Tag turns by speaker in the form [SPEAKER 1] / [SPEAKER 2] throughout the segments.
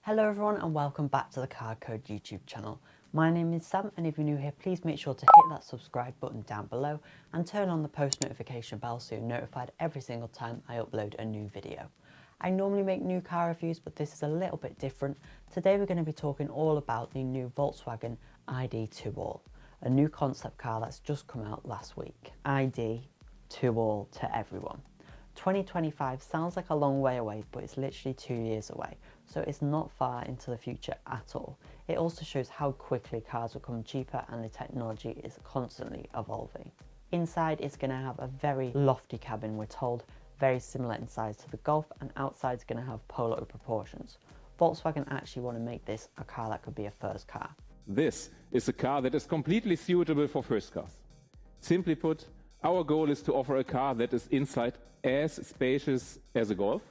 [SPEAKER 1] Hello everyone and welcome back to the Carcode YouTube channel. My name is Sam, and if you're new here, please make sure to hit that subscribe button down below and turn on the post notification bell so you're notified every single time I upload a new video. I normally make new car reviews, but this is a little bit different. Today we're going to be talking all about the new Volkswagen ID.2all, a new concept car that's just come out last week. ID.2all to everyone. 2025 sounds like a long way away, but it's literally 2 years away, so it's not far into the future at all. It also shows how quickly cars become cheaper and the technology is constantly evolving. Inside it's going to have a very lofty cabin, we're told, very similar in size to the Golf, and outside it's going to have polo proportions. Volkswagen actually want to make this a car that could be a first car.
[SPEAKER 2] This is a car that is completely suitable for first cars. Simply put, our goal is to offer a car that is inside as spacious as a Golf,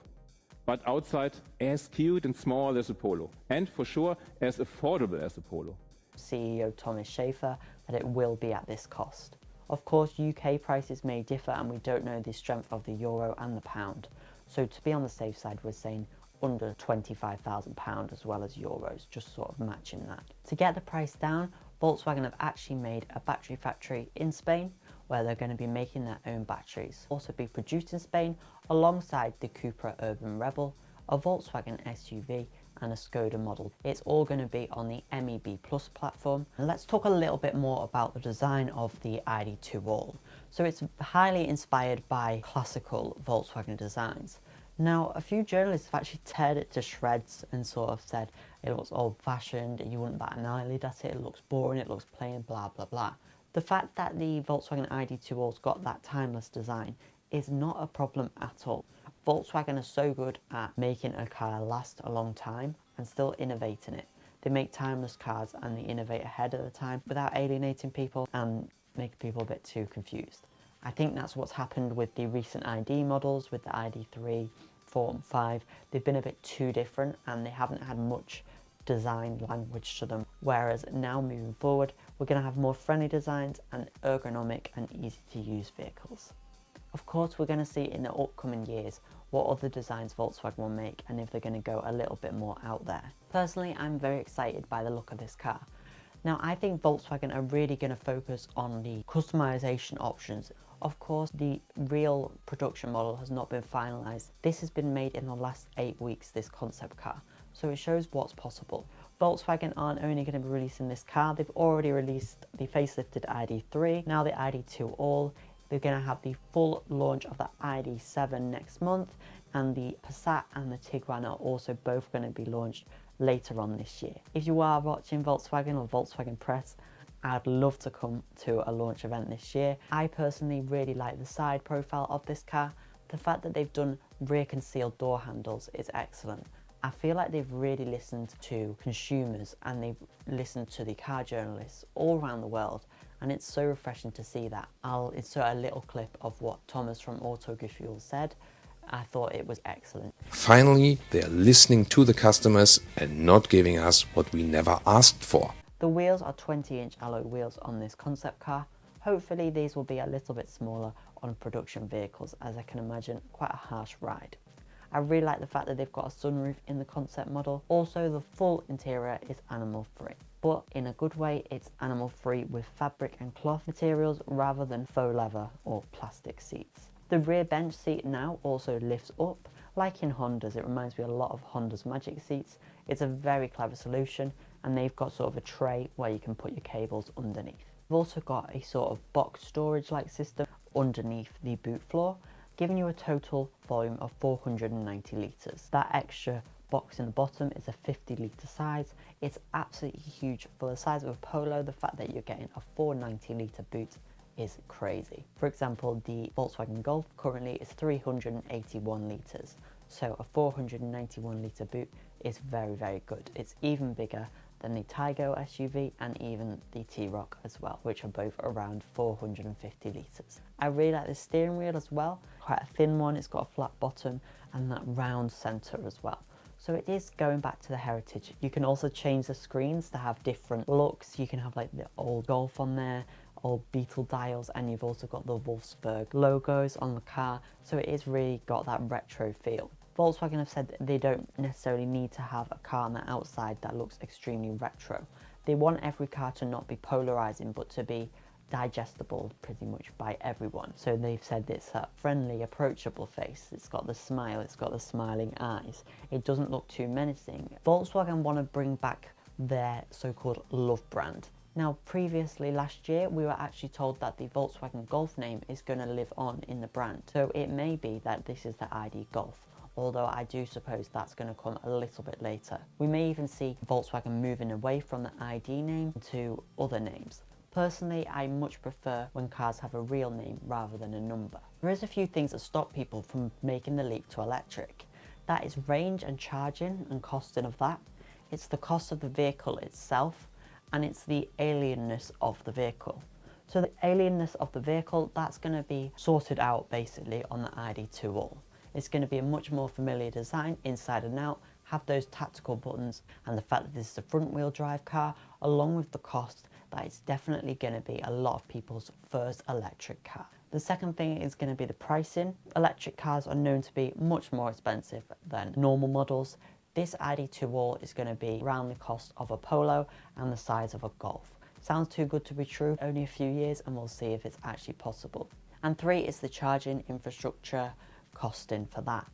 [SPEAKER 2] but outside as cute and small as a Polo, and for sure as affordable as a Polo.
[SPEAKER 1] CEO Thomas Schaefer that it will be at this cost. Of course, UK prices may differ and we don't know the strength of the euro and the pound, so to be on the safe side we're saying under £25,000 as well as euros, just sort of matching that. To get the price down, Volkswagen have actually made a battery factory in Spain where they're going to be making their own batteries. Also be produced in Spain alongside the Cupra Urban Rebel, a Volkswagen SUV and a Skoda model. It's all going to be on the MEB Plus platform. And let's talk a little bit more about the design of the ID.2all. So it's highly inspired by classical Volkswagen designs. Now, a few journalists have actually teared it to shreds and sort of said it looks old-fashioned, you wouldn't bat an eyelid at it, it looks boring, it looks plain, blah blah blah. The fact that the Volkswagen ID.2all's got that timeless design is not a problem at all. Volkswagen are so good at making a car last a long time and still innovating it. They make timeless cars and they innovate ahead of the time without alienating people and making people a bit too confused. I think that's what's happened with the recent ID models, with the ID.3, 4 and 5. They've been a bit too different and they haven't had much design language to them. Whereas now moving forward, we're going to have more friendly designs and ergonomic and easy to use vehicles. Of course, we're going to see in the upcoming years what other designs Volkswagen will make and if they're going to go a little bit more out there. Personally, I'm very excited by the look of this car. Now, I think Volkswagen are really going to focus on the customization options. Of course, the real production model has not been finalised. This has been made in the last 8 weeks, this concept car, so it shows what's possible. Volkswagen aren't only going to be releasing this car, they've already released the facelifted ID.3, now the ID.2all. They're going to have the full launch of the ID.7 next month, and the Passat and the Tiguan are also both going to be launched later on this year. If you are watching Volkswagen or Volkswagen Press, I'd love to come to a launch event this year. I personally really like the side profile of this car. The fact that they've done rear concealed door handles is excellent. I feel like they've really listened to consumers and they've listened to the car journalists all around the world, and it's so refreshing to see that. I'll insert a little clip of what Thomas from AutoGefühl said. I thought it was excellent.
[SPEAKER 3] Finally, they are listening to the customers and not giving us what we never asked for.
[SPEAKER 1] The wheels are 20-inch alloy wheels on this concept car. Hopefully these will be a little bit smaller on production vehicles, as I can imagine quite a harsh ride. I really like the fact that they've got a sunroof in the concept model. Also, the full interior is animal free, but in a good way. It's animal free with fabric and cloth materials rather than faux leather or plastic seats. The rear bench seat now also lifts up, like in Hondas. It reminds me a lot of Honda's Magic seats. It's a very clever solution, and they've got sort of a tray where you can put your cables underneath. They've also got a sort of box storage like system underneath the boot floor, giving you a total volume of 490 litres. That extra box in the bottom is a 50 litre size. It's absolutely huge. For the size of a Polo, the fact that you're getting a 490 litre boot is crazy. For example, the Volkswagen Golf currently is 381 litres, so a 491 litre boot is very, very good. It's even bigger than the Taygo SUV and even the T-Roc as well, which are both around 450 litres. I really like the steering wheel as well, quite a thin one. It's got a flat bottom and that round centre as well. So it is going back to the heritage. You can also change the screens to have different looks. You can have like the old Golf on there, old Beetle dials, and you've also got the Wolfsburg logos on the car. So it is really got that retro feel. Volkswagen have said that they don't necessarily need to have a car on the outside that looks extremely retro. They want every car to not be polarizing, but to be digestible pretty much by everyone. So they've said it's a friendly, approachable face. It's got the smile, it's got the smiling eyes. It doesn't look too menacing. Volkswagen want to bring back their so-called love brand. Now, previously last year, we were actually told that the Volkswagen Golf name is going to live on in the brand. So it may be that this is the ID Golf, although I do suppose that's going to come a little bit later. We may even see Volkswagen moving away from the ID name to other names. Personally, I much prefer when cars have a real name rather than a number. There is a few things that stop people from making the leap to electric. That is range and charging and costing of that. It's the cost of the vehicle itself, and it's the alienness of the vehicle. So the alienness of the vehicle, that's going to be sorted out basically on the ID.2all. It's going to be a much more familiar design inside and out, have those tactical buttons, and the fact that this is a front wheel drive car, along with the cost, that it's definitely going to be a lot of people's first electric car. The second thing is going to be the pricing. Electric cars are known to be much more expensive than normal models. This ID.2all is going to be around the cost of a Polo and the size of a Golf. Sounds too good to be true. Only a few years and we'll see if it's actually possible. And 3 is the charging infrastructure costing for that.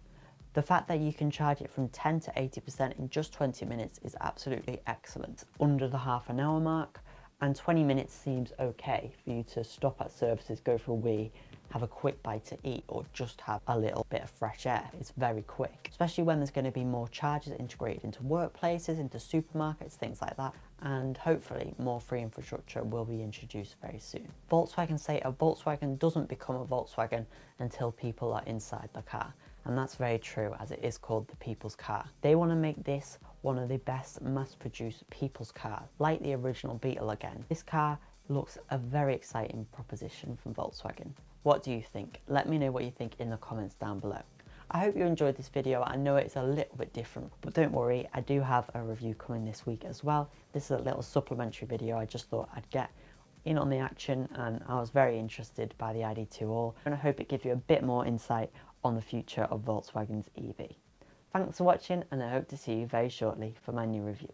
[SPEAKER 1] The fact that you can charge it from 10 to 80% in just 20 minutes is absolutely excellent. Under the half-an-hour mark, and 20 minutes seems okay for you to stop at services, go for a wee, have a quick bite to eat, or just have a little bit of fresh air. It's very quick, especially when there's going to be more chargers integrated into workplaces, into supermarkets, things like that, and hopefully more free infrastructure will be introduced very soon. Volkswagen say a Volkswagen doesn't become a Volkswagen until people are inside the car, and that's very true, as it is called the people's car. They want to make this one of the best mass-produced people's cars, like the original Beetle again. This car looks a very exciting proposition from Volkswagen. What do you think? Let me know what you think in the comments down below. I hope you enjoyed this video. I know it's a little bit different, but don't worry, I do have a review coming this week as well. This is a little supplementary video. I just thought I'd get in on the action, and I was very interested by the ID.2all, and I hope it gives you a bit more insight on the future of Volkswagen's EV. Thanks for watching, and I hope to see you very shortly for my new review.